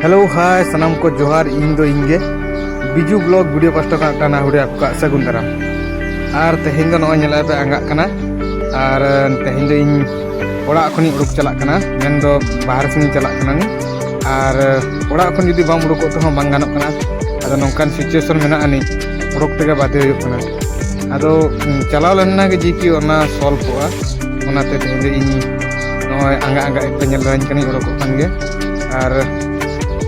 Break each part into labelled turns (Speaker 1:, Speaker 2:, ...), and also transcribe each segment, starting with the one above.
Speaker 1: Hello hi सनम को जोहार इन दो इंगे बिजू ब्लॉग वीडियो पास्टा का टाना हुडे आपका सगुन दाराम और तेहें दो नॉय नेला पे आंगा कना और तेहें दो इन ओड़ा खनि उडुक चला कना मेन दो बाहर से चला कना नि और ओड़ा खन जुदी बाम उडुक तो हम बांग गानोक कना अदो नोंकान सिचुएशन मेना अनि उडुक तेगे बादे हुयुक कना अदो चलाव लेना के जी की ओना सॉल्व होआ ओना ते तेहें दो इन नॉय आंगा आंगा पे नेल राइन कनी उडुक कान गे और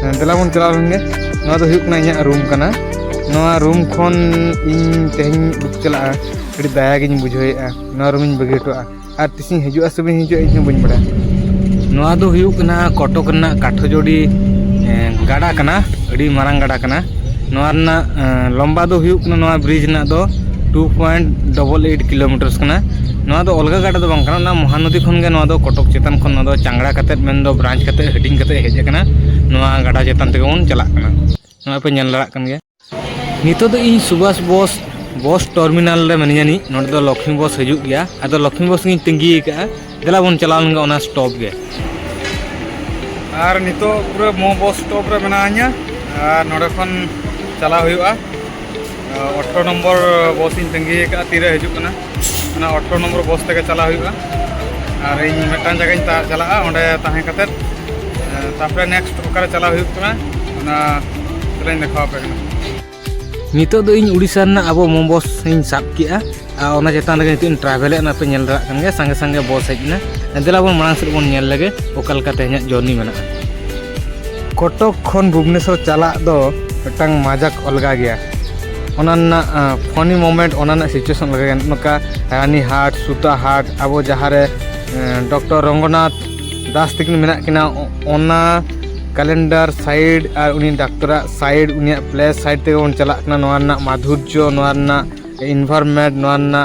Speaker 1: देला बन चला लेंगे नवा दो हुयुक ना इᱧᱟᱜ रूम कना नवा रूम खन इन तेहें उडुक चला अड़ी दाया गिन बुझाएआ नवा रूम इन बगेटोआ और तिसिं हिजुआ से बिन हिजुआ इन बन बड़ा नवा दो हुयुक ना कटक ना काठजोड़ी गाडा कना अड़ी मारांग गाडा कना नवा ना लंबा दो हुयुक ना नवा ब्रिज ना दो 2.88 किलोमीटर कना नवा दो अलगा गाडा दो बांग कना ना महानदी खन गे नवा दो कटक चेतन खन नवा दो चांगड़ा कते मेन दो ब्रांच कते हेडिंग कते हेज कना नवा गाडा चेतन तेगे बन चला कना नवा पे नेल लड़ा कन गे नितो दो इन सुभाष बस टर्मिनल रे मनियानी नोड दो लक्ष्मी बस हिजुग गया आदो लक्ष्मी बस गिन तंगी का देला बन चला लंगा ओना स्टॉप गे और नितो पूरा मो बस स्टॉप रे मेनाña और नोडे खन चला हुआ 18 नंबर बस इन तंगी का तीरे हिजुग कना ना 18 नंबर बस तेगे चला हुआ और इन मेटान जगह इन चला ओंडे ताहे कते तापरे नेक्स्ट ओकरे चला हुयुक कना ना तलाइन देखाव पे नितो दो इन उड़ीसा ना अब मो बस इन साब किया ओना चेतान रे नितो ट्रैवल ना पे नेल रा कन गे संगे संगे बस हेजना देला बन मांग से बन नेल लगे ओकल का तेहना जर्नी मेना कटक खन भुवनेश्वर चला दो मिटांग माजाक अलगा गया ओना ना फनी मोमेंट ओना ना सिचुएशन लगे नका रानी हाट सुता हाट अब जहारे डॉक्टर रंगनाथ दास तकिन मेना किना ओना कैलेंडर साइड और उनी डॉक्टरा साइड उनी प्लेस साइड ते बन चला कना नोआ ना माधुर्य नोआ ना एनवायरनमेंट नोआ ना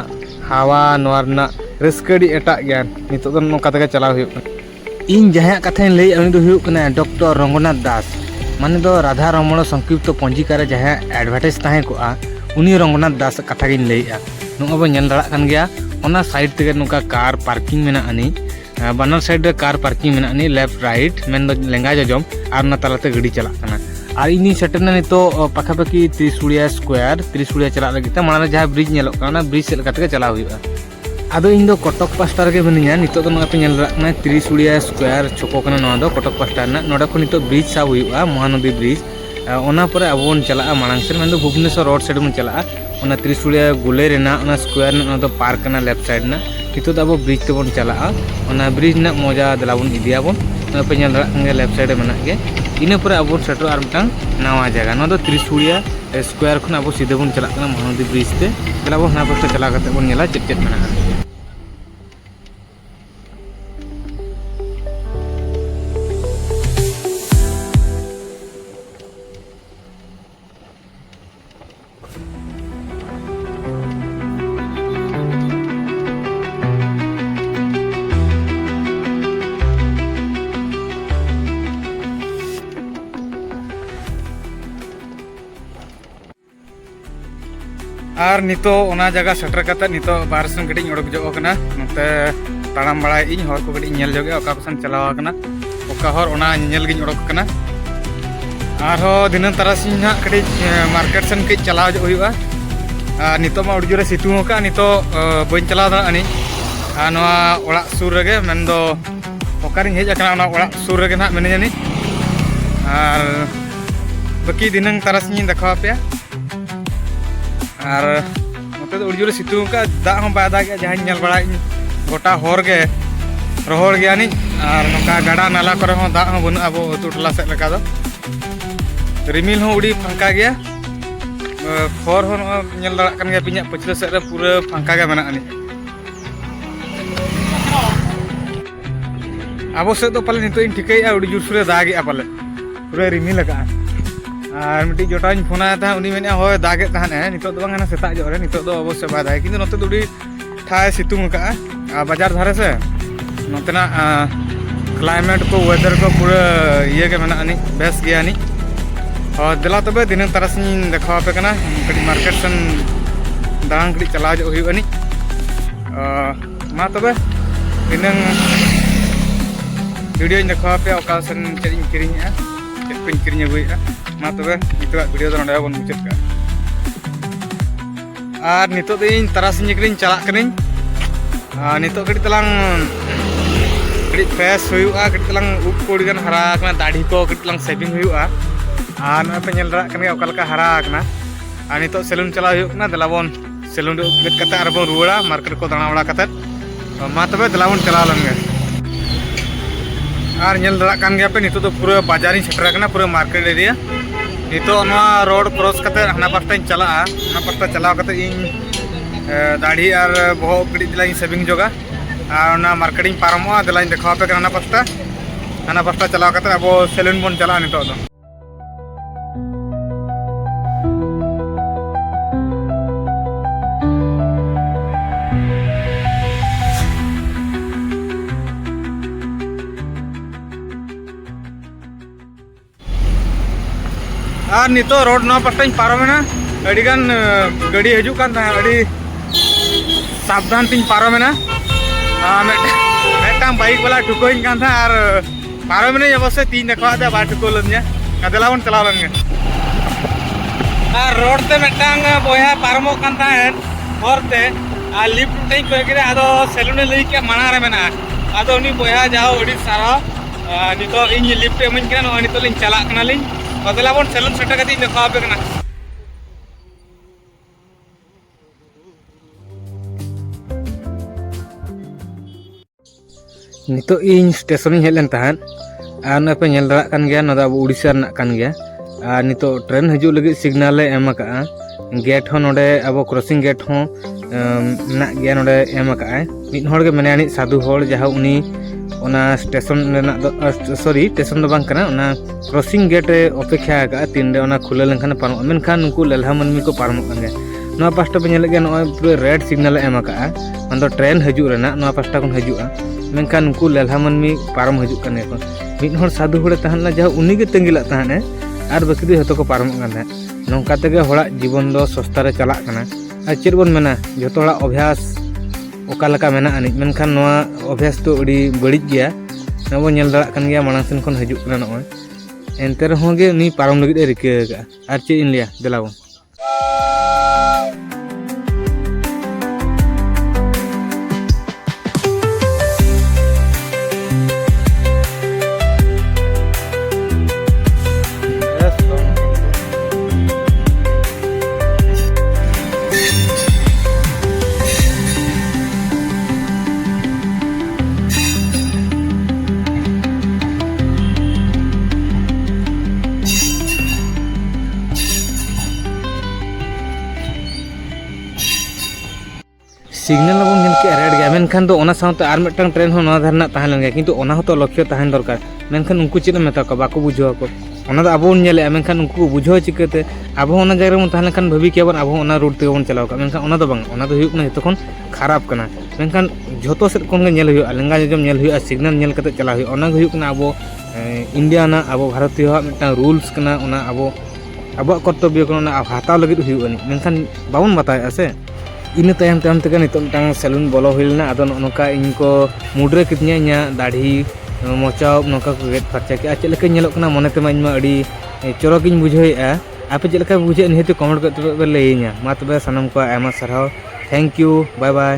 Speaker 1: हवा नोआ ना रस्कड़ी एटा गया नितो दो नोका तेगे चला हुयुक इन जहां कथाइन लई उनी दो हुयुक कना डॉक्टर रंगनाथ दास माने दो राधा रमण संक्षिप्त पंजिका रे जहां एडवर्टाइज ताहे को आ उनी रंगनाथ दास कथा गिन लईआ नो अब नेल दड़ा कन गया ओना साइड तेगे नोका कार पार्किंग मेना अनि बनर साइड रे कार पार्किंग मेना अनि लेफ्ट राइट मेन दो लेंगा जजम और ना तालाते गाड़ी चला कना और इनी सेटना नितो पाखापाखि त्रिशुलिया स्क्वायर त्रिशुलिया चला लगिते माने जहां ब्रिज नेलो कना ब्रिज सेल कते चला हुआ आदो इन दो कटक पास्टा रे बनिया नितो दो पे नेल रखना त्रिशुलिया स्क्वायर छोको कना नवा दो कटक पास्टा ना नोडा को नितो ब्रिज साब हुआ महानदी ब्रिज ओना परे अब बन चला मांग से मेन दो भुवनेश्वर रोड साइड बन चला ओना त्रिशुलिया गुले रेना ओना स्क्वायर ना दो पार्क ना लेफ्ट साइड ना नितो दो अब ब्रिज ते बन चला ओना ब्रिज ना मजा दला बन इदिया बन पे नेल रखंगे लेफ्ट साइड मेना गे इने परे अब सेटर आर मिटांग नवा जगह ना दो त्रिशुलिया स्क्वायर खन अब सीधे बन चला कना महानदी ब्रिज ते दला बन ना पास्टा चला करते बन नेला चेक चेक मेना और नितो ओना जगह सेटर करते नितो बाहर से गड़ी उड़क जो कना नते ताड़ाम बड़ा इन हर को गड़ी नेल जोगे ओका कोसन चलावा कना ओका हर ओना नेल गिन उड़क कना और हो दिन तरसिन ना कड़ी मार्केट सन के चलाव जो हुआ नितो मा उड़जोरे सितुंग का नितो बन चलाव दा अनि नवा ओड़ा सुर रगे मेन दो ओकारिन हेज कना ओना ओड़ा सुर रगे ना मेने जानी और बाकी दिन तरसिन देखा पे और नोते उड़जोरे सितुंग का दा हम बाय दा जहां नेल बड़ा गोटा हर गे रोहड़ गया नि और नोका गाड़ा नाला करे हो दा हो बनु अब अतु टला से लगा दो रिमिल हो उड़ी फांका गया फोर हो नेल दड़ा कन गया पिnya पछले से रे पूरा फांका गे मेना अनि अब से तो पले नितो इन ठिकै उड़ी जुर सुरे दागे पले पूरा रिमिल लगा और मिट्टी जोटाइन फोना था उनी मेने होय दागे तहन है नितो दो बांगना सेता जो रे नितो दो अवश्य बाय दागे किंतु नोते दुडी ठाय सितुंग का बाजार धारे से नोतेना क्लाइमेट को वेदर को पूरा ये के मेना अनि बेस गया नि और दिला तबे दिन तरसिन देखा पे कना कड़ी मार्केट सन दांग कड़ी चला जो हुई अनि मा तबे दिन वीडियो देखा पे ओका सन चरिंग किरिंग चेक को किरिंग अगुएगा मा तबे नितोग वीडियो दो नोडे बन मुचाद का और नितो दो इन तरासिंग जगरिंग चला करिंग नितो कड़ी तलांग कड़ी फ्रेश हुआ कड़ी तलांग उप कोड़गन हरा कना दाढ़ी को कड़ी तलांग सेविंग हुआ और ना पे नेल रा कने ओकालका हरा कना और नितो सेलून चला हुआ कना दलाबन सेलून रे उगत कते आरबन रुवाड़ा मार्केट को दाना बड़ा कते मा तबे दलाबन चला लंगे और नेल रा कान गया पे नितो तो पूरा बाजारिंग सेटर कना पूरा मार्केट एरिया नितो नवा रोड क्रॉस कते हना पास्टा चला हना पास्टा चलाव कते इन दाढ़ी और बहुत कड़ी दिलाई सेविंग जोगा और ना मार्केटिंग पारमोआ दिलाई देखा पे हना पास्टा चलाव कते अब सेलून बन चला नितो दो और नितो रोड नवा पास्टा पारमेना अड़ीगान गाड़ी हजू कान था अड़ी सावधान तीन पारमेना मेटांग बाइक वाला ठुकोइन कान था और पारमेना अवश्य तीन देखा दे बा ठुको लन्या कदलावन चला लंगे और रोड ते मेटांग बोया पारमो कान था और ते आ लिफ्ट टेक को गिरे आदो सेलून लई के माना रे मेना आदो उनी बोया जाओ अड़ी सारा नितो इन लिफ्ट एमन के नो नितो लिन चला कना लिन बदलावन सेलून सेटा कती देखा पे कना नितो इन स्टेशन हेज लेन तहन और ना पे नेल दरा कान गया ना अब उड़ीसा रना कान गया और नितो ट्रेन हजू लगी सिग्नल एम का गेट हो नोडे अब क्रॉसिंग गेट हो ना गया नोडे एम का मिड होड़ के मने आनी साधु होड़ जहां उनी ओना स्टेशन रेना सॉरी स्टेशन दो बांग कना ओना क्रॉसिंग गेट अपेक्षा का तीन रे ओना खुले लेनखान पारम मेनखान नुकु लेलहा मनमी को पारम कान गया नवा पास्टा पे नेल गया नय पूरा रेड सिग्नल एम का अंदो ट्रेन हजू रेना नवा पास्टा कोन हजुआ मेनखान नुकु लेलहा मनमी पारम हजू कने को मिड होड़ साधु होड़ तहना जहां उनी के तंगिला तहने और बाकी दो हतो को पारम कान नौका तेगे होड़ा जीवन दो सस्ता रे चला कना और चेद बन मेना जतो होड़ा अभ्यास ओकालका मेना आनी मेनखान नवा अभ्यास तो अड़ी बड़िज गया नबो नेल दरा कान गया मानसिन खन हजू कना नय एनते रहो गे उनी पारम लगिद ए रिका का और चेद इन लिया देलाबो सिग्नल बन नेल के रेड गया मेनखान तो ओना साउते आर मिटटांग ट्रेन हो नवा धरना ताहन गया किंतु ओना हो तो लक्ष्य ताहन दरकार मेनखान उनको चेद मेता को बाको बुझो को ओना तो आबो नेले मेनखान उनको बुझो चिकते आबो ओना जगह में ताहन खान भाबी के बन आबो ओना रूट ते बन चलाव का मेनखान ओना तो बांग ओना तो हुयुक ना जतो खन खराब कना मेनखान झोतो सेट कोन गे नेल हुयुआ लेंगा जम नेल हुयुआ सिग्नल नेल कते चला हुयुआ ओना हुयुक ना आबो इंडिया ना आबो भारतीय हा मिटटांग रूल्स कना ओना आबो कर्तव्य कना हाताव लगिद हुयुआ नि मेनखान बाबन बताया से इन तयम तयम तक नित सेलून बोलो हुईना अद नौका इनको मुड्रे कितनी इन दाढ़ी मोचा नौका को गेट फर्चा के चलके मन तेमा इन चरक बुझे आपे चलका बुझे निहत कमेंट कर लैया मा तबे सानम को आयमा साराव थैंक यू बाय बाय।